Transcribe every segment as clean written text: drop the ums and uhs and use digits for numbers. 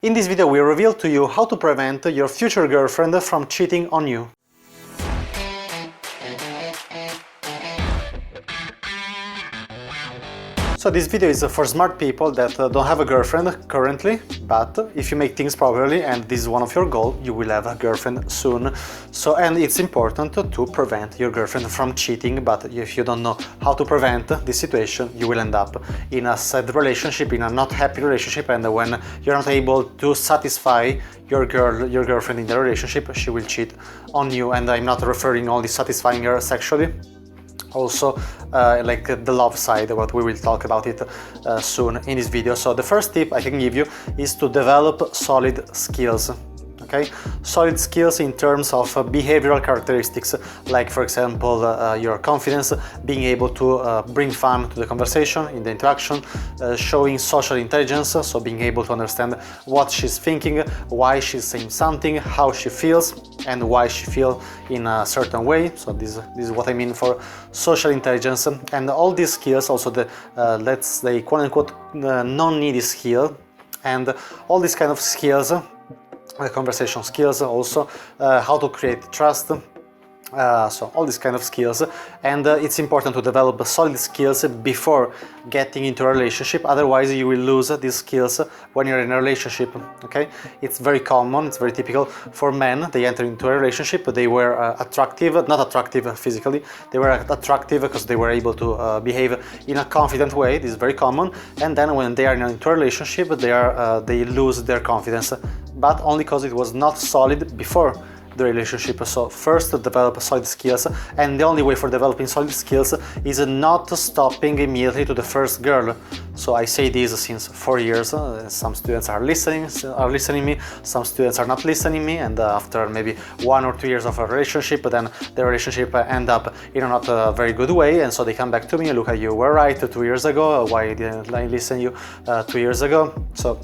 In this video we reveal to you how to prevent your future girlfriend from cheating on you. So this video is for smart people that don't have a girlfriend currently, but if you make things properly and this is one of your goals, you will have a girlfriend soon. And it's important to prevent your girlfriend from cheating, but if you don't know how to prevent this situation, you will end up in a sad relationship, in a not happy relationship, and when you're not able to satisfy your girlfriend in the relationship, she will cheat on you. And I'm not referring only satisfying her sexually, also like the love side, what we will talk about it soon in this video. So the first tip I can give you is to develop solid skills. Okay, solid skills in terms of behavioral characteristics, like for example your confidence, being able to bring fun to the conversation, in the interaction, showing social intelligence, so being able to understand what she's thinking, why she's saying something, how she feels, and why she feels in a certain way. So this is what I mean for social intelligence. And all these skills, also the let's say quote-unquote non-needy skill, and all these kind of skills, conversation skills, also how to create trust, so all these kind of skills. And it's important to develop solid skills before getting into a relationship, otherwise you will lose these skills when you're in a relationship. Okay, it's very common, it's very typical for men. They enter into a relationship, they were not attractive physically, they were attractive because they were able to behave in a confident way. This is very common, and then when they are into a relationship, they lose their confidence, but only because it was not solid before the relationship. So first, develop solid skills, and the only way for developing solid skills is not stopping immediately to the first girl. So I say this since 4 years. Some students are listening me, some students are not listening me, and after maybe 1 or 2 years of a relationship, then the relationship end up in a not very good way, and so they come back to me, look, you were right 2 years ago, why didn't I listen to you 2 years ago? So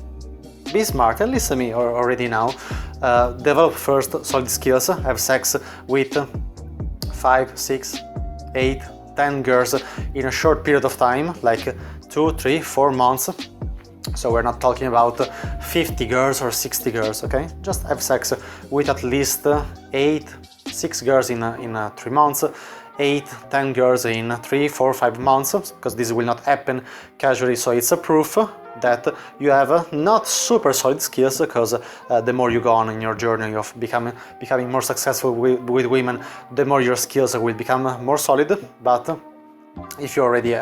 be smart and listen to me already now. Develop first solid skills. Have sex with 5, 6, 8, 10 girls in a short period of time, like 2, 3, 4 months. So we're not talking about 50 girls or 60 girls, okay? Just have sex with at least 8, 6 girls in 3 months, 8, 10 girls in 3, 4, 5 months, because this will not happen casually. So it's a proof that you have not super solid skills, because the more you go on in your journey of becoming more successful with women, the more your skills will become more solid. But if you're already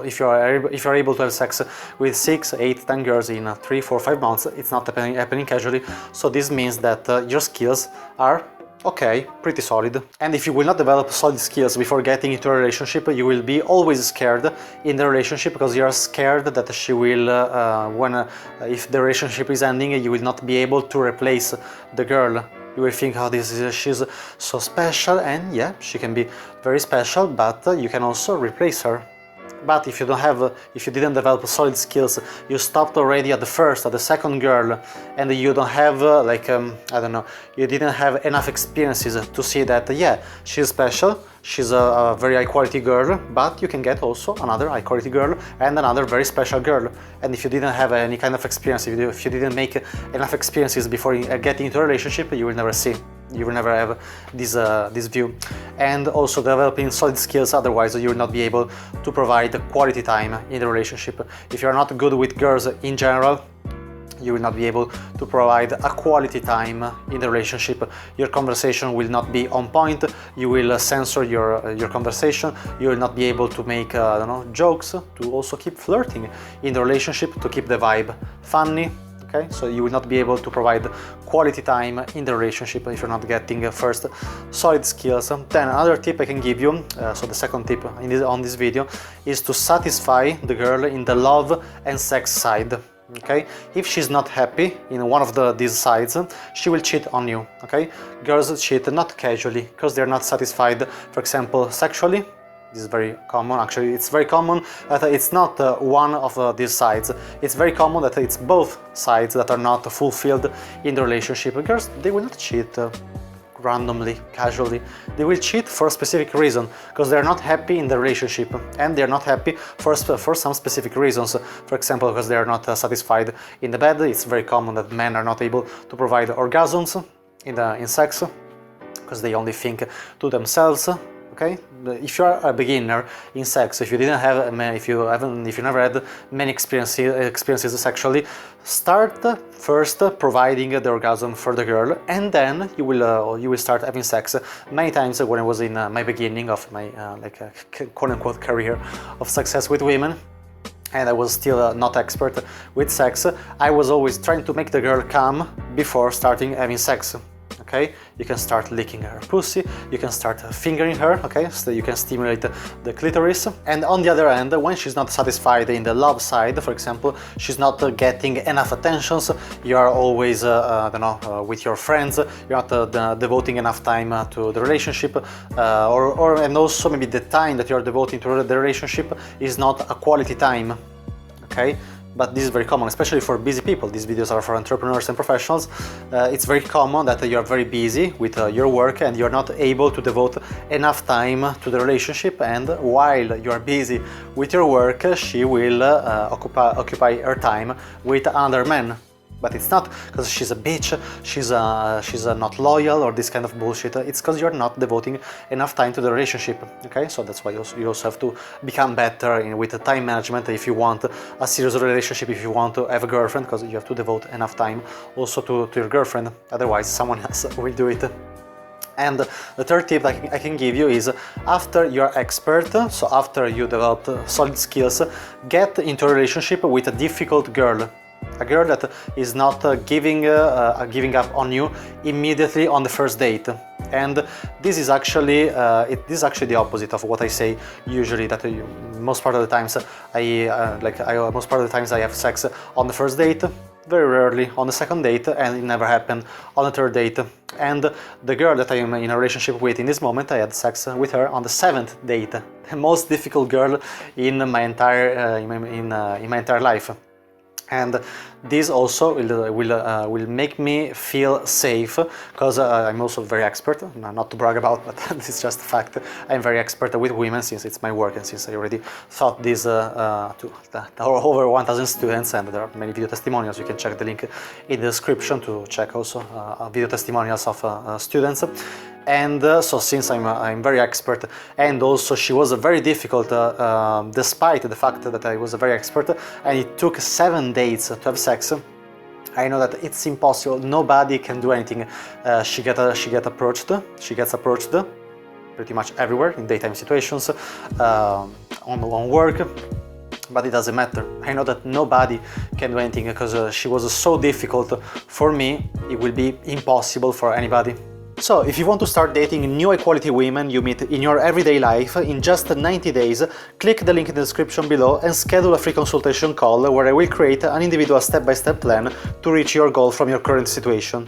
if you're able to have sex with 6, 8, 10 girls in 3, 4, 5 months, it's not happening casually. So this means that your skills are okay, pretty solid. And if you will not develop solid skills before getting into a relationship, you will be always scared in the relationship, because you are scared that she will, if the relationship is ending, you will not be able to replace the girl. You will think, oh, she's so special, and yeah, she can be very special, but you can also replace her. But if you didn't develop solid skills, you stopped already at the second girl, and you don't have I don't know, you didn't have enough experiences to see that, yeah, she's special, she's a very high quality girl, but you can get also another high quality girl and another very special girl. And if you didn't have any kind of experience, if you didn't make enough experiences before getting into a relationship, you will never see. You will never have this view. And also developing solid skills, otherwise you will not be able to provide quality time in the relationship. If you're not good with girls in general, you will not be able to provide a quality time in the relationship. Your conversation will not be on point, you will censor your conversation, you will not be able to make jokes, to also keep flirting in the relationship, to keep the vibe funny. Okay, so you will not be able to provide quality time in the relationship if you're not getting first solid skills. Then another tip I can give you, so the second tip on this video, is to satisfy the girl in the love and sex side. Okay, if she's not happy in one of these sides, she will cheat on you. Okay, girls cheat not casually because they're not satisfied, for example, sexually. This is very common, actually. It's very common that it's not one of these sides. It's very common that it's both sides that are not fulfilled in the relationship. Girls, they will not cheat randomly, casually. They will cheat for a specific reason, because they're not happy in the relationship, and they're not happy for some specific reasons. For example, because they're not satisfied in the bed. It's very common that men are not able to provide orgasms in sex, because they only think to themselves. Okay, if you are a beginner in sex, if you didn't have, if you never had many experiences sexually, start first providing the orgasm for the girl, and then you will start having sex. Many times when I was in my beginning of my quote-unquote career of success with women, and I was still not expert with sex, I was always trying to make the girl come before starting having sex. Okay, you can start licking her pussy, you can start fingering her, okay, so you can stimulate the clitoris. And on the other hand, when she's not satisfied in the love side, for example, she's not getting enough attentions, you are always, I don't know, with your friends, you're not devoting enough time to the relationship, and also maybe the time that you're devoting to the relationship is not a quality time, okay? But this is very common, especially for busy people. These videos are for entrepreneurs and professionals. It's very common that you're very busy with your work and you're not able to devote enough time to the relationship, and while you're busy with your work, she will occupy her time with other men. But it's not because she's a bitch, she's not loyal or this kind of bullshit. It's because you're not devoting enough time to the relationship. Okay, so that's why you also have to become better with the time management if you want a serious relationship, if you want to have a girlfriend, because you have to devote enough time also to your girlfriend. Otherwise, someone else will do it. And the third tip I can give you is, after you're expert, so after you develop solid skills, get into a relationship with a difficult girl. A girl that is not giving up on you immediately on the first date. And this is actually the opposite of what I say usually. That most part of the times I have sex on the first date, very rarely on the second date, and it never happened on the third date. And the girl that I am in a relationship with in this moment, I had sex with her on the 7th date, the most difficult girl in my entire life. And this also will make me feel safe, because I'm also very expert, not to brag about, but this is just a fact. I'm very expert with women since it's my work, and since I already taught this to over 1,000 students, and there are many video testimonials. You can check the link in the description to check also video testimonials of students. And so since I'm very expert, and also she was very difficult, despite the fact that I was a very expert, and it took 7 days to have sex, I know that it's impossible. Nobody can do anything. She gets approached pretty much everywhere in daytime situations, on work. But it doesn't matter. I know that nobody can do anything, because she was so difficult for me. It will be impossible for anybody. So, if you want to start dating new high-quality women you meet in your everyday life in just 90 days, click the link in the description below and schedule a free consultation call where I will create an individual step-by-step plan to reach your goal from your current situation.